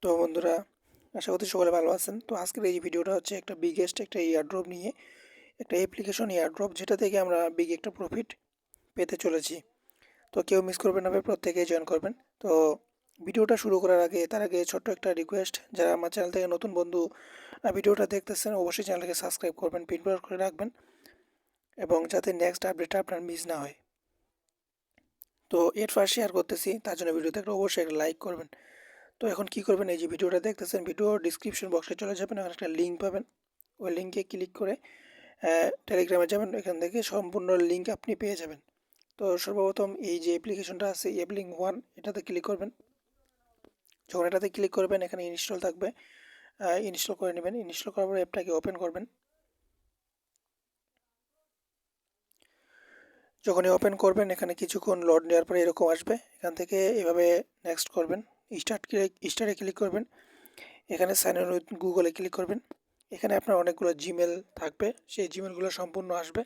তো বন্ধুরা, আশা করছি সকলে ভালো আছেন। তো আজকের এই ভিডিওটা হচ্ছে একটা বিগেস্ট একটা এয়ারড্রপ নিয়ে, একটা অ্যাপ্লিকেশন এয়ারড্রপ যেটা থেকে আমরা বিগ একটা প্রফিট পেতে চলেছি। তো কেউ মিস করবেন না ভাই, প্রত্যেকেই জয়েন করবেন। তো ভিডিওটা শুরু করার আগে তার আগে ছোট্ট একটা রিকোয়েস্ট, যারা আমার চ্যানেল থেকে নতুন বন্ধু ভিডিওটা দেখতেছেন অবশ্যই চ্যানেলকে সাবস্ক্রাইব করবেন, পিন করে রাখবেন এবং যাতে নেক্সট আপডেটটা আপনার মিস না হয়। তো এর ফার্স্ট শেয়ার করতেছি, তার জন্য ভিডিওতে একটা অবশ্যই একটা লাইক করবেন। তো এখন কি করবেন, এই যে ভিডিওটা দেখতেছেন, ভিডিও ডিসক্রিপশন বক্সে চলে যাবেন, ওখানে একটা লিঙ্ক পাবেন। ওই লিঙ্কে ক্লিক করে টেলিগ্রামে যাবেন, এখান থেকে সম্পূর্ণ লিঙ্ক আপনি পেয়ে যাবেন। তো সর্বপ্রথম এই যে অ্যাপ্লিকেশনটা আছে অ্যাপলিং 1, এটাতে ক্লিক করবেন। যখন এটাতে ক্লিক করবেন এখানে ইনস্টল থাকবে, ইনস্টল করে নেবেন। ইনস্টল করার পর অ্যাপটাকে ওপেন করবেন। যখনই ওপেন করবেন এখানে কিছুক্ষণ লোড নেওয়ার পরে এরকম আসবে। এখান থেকে এভাবে নেক্সট করবেন, স্টার্টে ক্লিক করবেন। এখানে সাইন ইন উইথ গুগলে ক্লিক করবেন। এখানে আপনার অনেকগুলো জিমেল থাকবে, সেই জিমেলগুলো সম্পূর্ণ আসবে।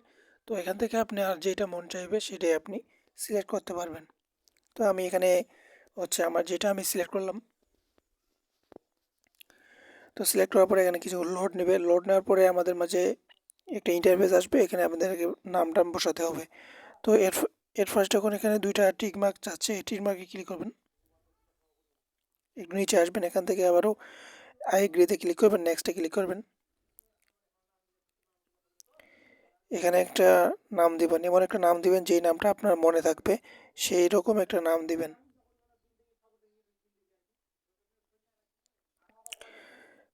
তো এখান থেকে আপনি আর যেটা মন চাইবে সেটাই আপনি সিলেক্ট করতে পারবেন। তো আমি এখানে হচ্ছে আমার যেটা আমি সিলেক্ট করলাম। তো সিলেক্ট করার পরে এখানে কিছু লোড নেবে। লোড নেওয়ার পরে আমাদের মাঝে একটা ইন্টারফেস আসবে, এখানে আমাদেরকে নাম টাম বসাতে হবে। তো এর ফার্স্ট যখন এখানে দুইটা টিক মার্ক চাচ্ছে, এই টিক মার্কে ক্লিক করবেন। একটু নিচে আসবেন, এখান থেকে আবারও আই এগ্রিতে ক্লিক করবেন, নেক্সটে ক্লিক করবেন। এখানে একটা নাম দিবেন, এমন একটা নাম দিবেন যেই নামটা আপনার মনে থাকবে, সেই রকম একটা নাম দিবেন।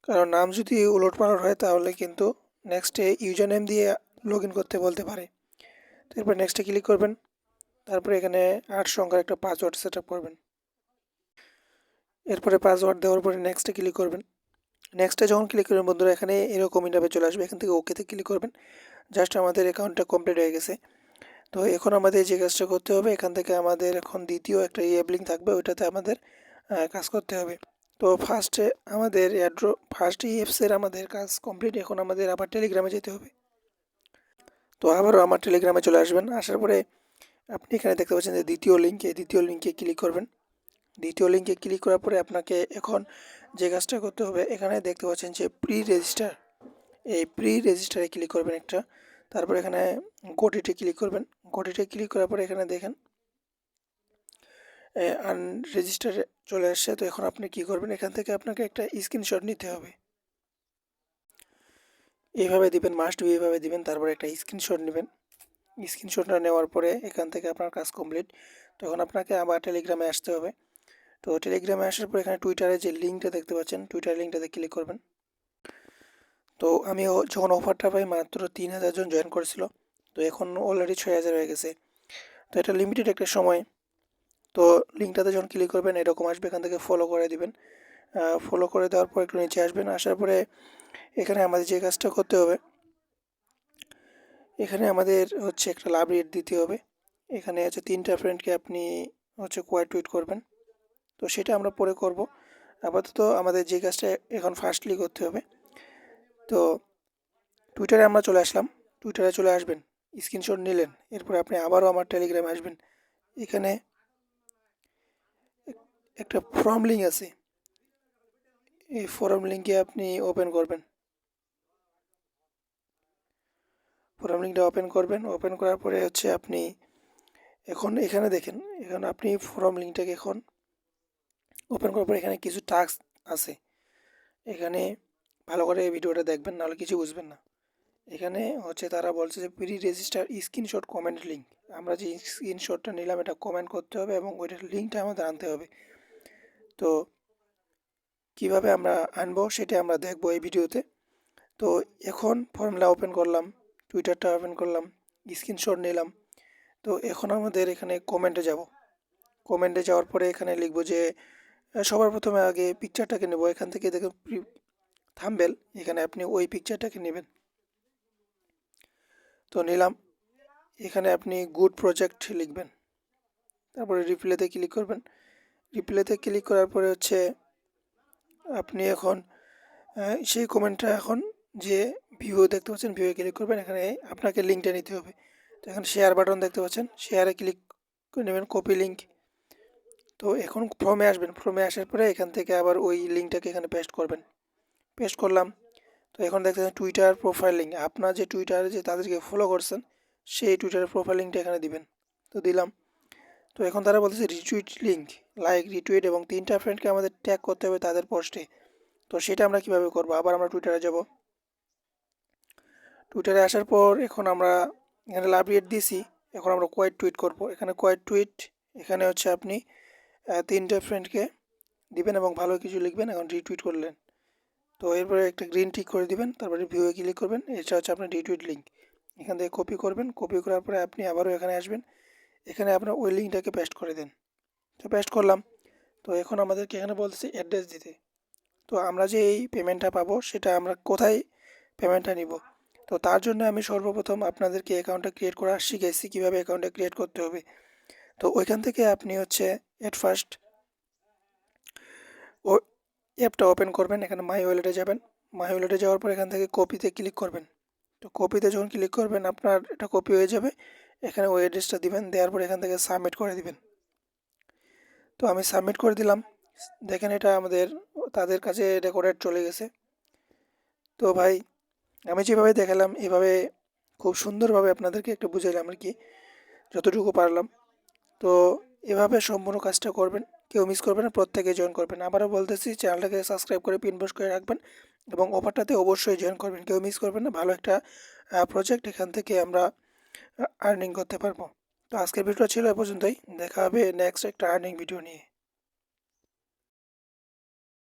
কারণ নাম যদি উলটপালট হয় তাহলে কিন্তু নেক্সটে ইউজার নেম দিয়ে লগ ইন করতে বলতে পারে। তারপর নেক্সটে ক্লিক করবেন। তারপরে এখানে 8 সংখ্যার একটা পাসওয়ার্ড সেট আপ করবেন। এরপরে পাসওয়ার্ড দেওয়ার পরে নেক্সটে ক্লিক করবেন। নেক্সটে যখন ক্লিক করবেন বন্ধুরা, এখানে এরকম ইন্টারফেস চলে আসবে, এখান থেকে ওকেতে ক্লিক করবেন। জাস্ট আমাদের অ্যাকাউন্টটা কমপ্লিট হয়ে গেছে। তো এখন আমাদের যে কাজটা করতে হবে, এখান থেকে আমাদের এখন দ্বিতীয় একটা লিঙ্ক থাকবে, ওইটাতে আমাদের কাজ করতে হবে। তো আমাদের ফার্স্ট অ্যাপসের আমাদের কাজ কমপ্লিট। এখন আমাদের আবার টেলিগ্রামে যেতে হবে। তো আবারও আমার টেলিগ্রামে চলে আসবেন। আসার পরে আপনি এখানে দেখতে পাচ্ছেন যে দ্বিতীয় লিঙ্ক, এই দ্বিতীয় লিঙ্কে ক্লিক করবেন। দ্বিতীয় লিঙ্কে ক্লিক করার পরে আপনাকে এখন যে কাজটা করতে হবে, এখানে দেখতে পাচ্ছেন যে প্রি রেজিস্টার, এই প্রি রেজিস্টারে ক্লিক করবেন একটা। তারপর এখানে গোটিতে ক্লিক করবেন। গোটিতে ক্লিক করার পরে এখানে দেখেন আনরেজিস্টারে চলে আসছে। তো এখন আপনি কি করবেন, এখান থেকে আপনাকে একটা স্ক্রিনশট নিতে হবে। এইভাবে দিবেন, মাস্ট বি এইভাবে দিবেন, তারপরে একটা স্ক্রিনশট নেবেন। স্ক্রিনশটটা নেওয়ার পরে এখান থেকে আপনার কাজ কমপ্লিট। তখন আপনাকে আবার টেলিগ্রামে আসতে হবে। তো টেলিগ্রামে আসার পর এখানে টুইটারে যে লিঙ্কটা দেখতে পাচ্ছেন, টুইটার লিঙ্কটাতে ক্লিক করবেন। তো আমি যখন অফারটা পাই মাত্র 3000 জন জয়েন করেছিল। তো এখন অলরেডি 6000 হয়ে গেছে। তো এটা লিমিটেড একটা সময়। তো লিঙ্কটাতে যখন ক্লিক করবেন এরকম আসবে, এখান থেকে ফলো করে দিবেন। ফলো করে দেওয়ার পর একটু নিচে আসবেন। আসার পরে এখানে আমাদের যে কাজটা করতে হবে, এখানে আমাদের হচ্ছে একটা লাভ রেট দিতে হবে। এখানে হচ্ছে 3টা ফ্রেন্ডকে আপনি হচ্ছে কোয়ার টুইট করবেন। তো সেটা আমরা পরে করব। আপাতত আমাদের যে কাজটা এখন ফার্স্টলি করতে হবে। তো টুইটারে আমরা চলে আসলাম। টুইটারে চলে আসবেন, স্ক্রিনশট নিলেন, এরপরে আপনি আবারও আমার টেলিগ্রামে আসবেন। এখানে একটা ফর্ম লিঙ্ক আছে, এই ফর্ম লিঙ্কে আপনি ওপেন করবেন। ফর্ম লিঙ্কটা ওপেন করবেন। ওপেন করার পরে হচ্ছে আপনি এখন এখানে দেখেন, এখন আপনি ফর্ম লিঙ্কটাকে এখন ওপেন করার পর এখানে কিছু টাস্ক আছে। এখানে ভালো করে এই ভিডিওটা দেখবেন, নাহলে কিছু বুঝবেন না। এখানে হচ্ছে তারা বলছে যে pre register screenshot comment link. আমরা যে স্ক্রিনশটটা নিলাম এটা কমেন্ট করতে হবে এবং ওইটার লিঙ্কটা আমাদের আনতে হবে। তো কিভাবে আমরা আনবো সেটা আমরা দেখবো এই ভিডিওতে। তো এখন ফর্মুলা ওপেন করলাম, টুইটারটা ওপেন করলাম, স্ক্রিনশট নিলাম। তো এখন আমাদের এখানে কমেন্টে যাব। কমেন্টে যাওয়ার পরে এখানে লিখবো যে সবার প্রথমে আগে পিকচারটাকে নেব। এখান থেকে দেখুন থাম্বনেল, এখানে আপনি ওই পিকচারটাকে নেবেন। তো নিলাম। এখানে আপনি গুড প্রজেক্ট লিখবেন। তারপরে রিপ্লেতে ক্লিক করবেন। রিপ্লেতে ক্লিক করার পরে হচ্ছে আপনি এখন সেই কমেন্টটা এখন যে ভিউ দেখতে পাচ্ছেন, ভিউয়ে ক্লিক করবেন। এখানে আপনাকে লিঙ্কটা নিতে হবে। তো এখানে শেয়ার বাটন দেখতে পাচ্ছেন, শেয়ারে ক্লিক করে নেবেন, কপি লিঙ্ক। তো এখন ফর্মে আসবেন, ফর্মে আসার পরে এখান থেকে আবার ওই লিঙ্কটাকে এখানে পেস্ট করবেন। পেস্ট করলাম। তো এখন দেখতেছেন টুইটার প্রোফাইল লিঙ্ক, আপনার যে টুইটারে যে তাদেরকে ফলো করছেন সেই টুইটারের প্রোফাইল লিঙ্কটা এখানে দিবেন। তো দিলাম। তো এখন তারা বলতেছে রিটুইট লিঙ্ক, লাইক, রিটুইট এবং 3টা ফ্রেন্ডকে আমাদের ট্যাগ করতে হবে তাদের পোস্টে। তো সেটা আমরা কিভাবে করব? আবার আমরা টুইটারে যাব। টুইটারে আসার পর এখন আমরা এখানে লাভ রেট দিয়েছি, এখন আমরা কোয়াইট টুইট করব। এখানে কোয়াইট টুইট, এখানে হচ্ছে আপনি 3টে ফ্রেন্ডকে দিবেন এবং ভালো কিছু লিখবেন। এখন রিটুইট করলেন, তো এরপরে একটা গ্রিন টিক করে দিবেন, তারপরে ভিউয়ে ক্লিক করবেন। এটা হচ্ছে আপনার রিটুইট লিঙ্ক। এখান থেকে কপি করবেন, কপি করার পরে আপনি আবারও এখানে আসবেন, এখানে আপনার ওই লিঙ্কটাকে পেস্ট করে দেন। তো পেস্ট করলাম। তো এখন আমাদেরকে এখানে বলতেছে অ্যাড্রেস দিতে। তো আমরা যে এই পেমেন্টটা পাবো সেটা আমরা কোথায় পেমেন্টটা নিব? তো তার জন্য আমি সর্বপ্রথম আপনাদেরকে অ্যাকাউন্টটা ক্রিয়েট করা শিখাইছি, কীভাবে অ্যাকাউন্টটা ক্রিয়েট করতে হবে। তো ওইখান থেকে আপনি হচ্ছে এট ফার্স্ট ও অ্যাপটা ওপেন করবেন, এখানে মাই ওয়ালেটে যাবেন। মাই ওয়ালেটে যাওয়ার পর এখান থেকে কপিতে ক্লিক করবেন। তো কপিতে যখন ক্লিক করবেন আপনার এটা কপি হয়ে যাবে, এখানে ওই অ্যাড্রেসটা দিবেন, দেওয়ার পর এখান থেকে সাবমিট করে দিবেন। তো আমি সাবমিট করে দিলাম। দেখেন এটা আমাদের তাদের কাছে রেকর্ডেড চলে গেছে। তো ভাই আমি যেভাবে দেখালাম এভাবে খুব সুন্দরভাবে আপনাদেরকে একটা বুঝাইলাম আর কি, যতটুকু পারলাম। তো এভাবে সম্পূর্ণ কাজটা করবেন, কেউ মিস করবেন না, প্রত্যেকে জয়েন করবেন। আবারও বলতেছি চ্যানেলটাকে সাবস্ক্রাইব করে পিন পোস্ট করে রাখবেন এবং অফারটাতে অবশ্যই জয়েন করবেন, কেউ মিস করবেন না। ভালো একটা প্রজেক্ট, এখান থেকে আমরা আর্নিং করতে পারবো। তো আজকের ভিডিওটা ছিল এ পর্যন্তই, দেখা হবে নেক্সট একটা আর্নিং ভিডিও নিয়ে।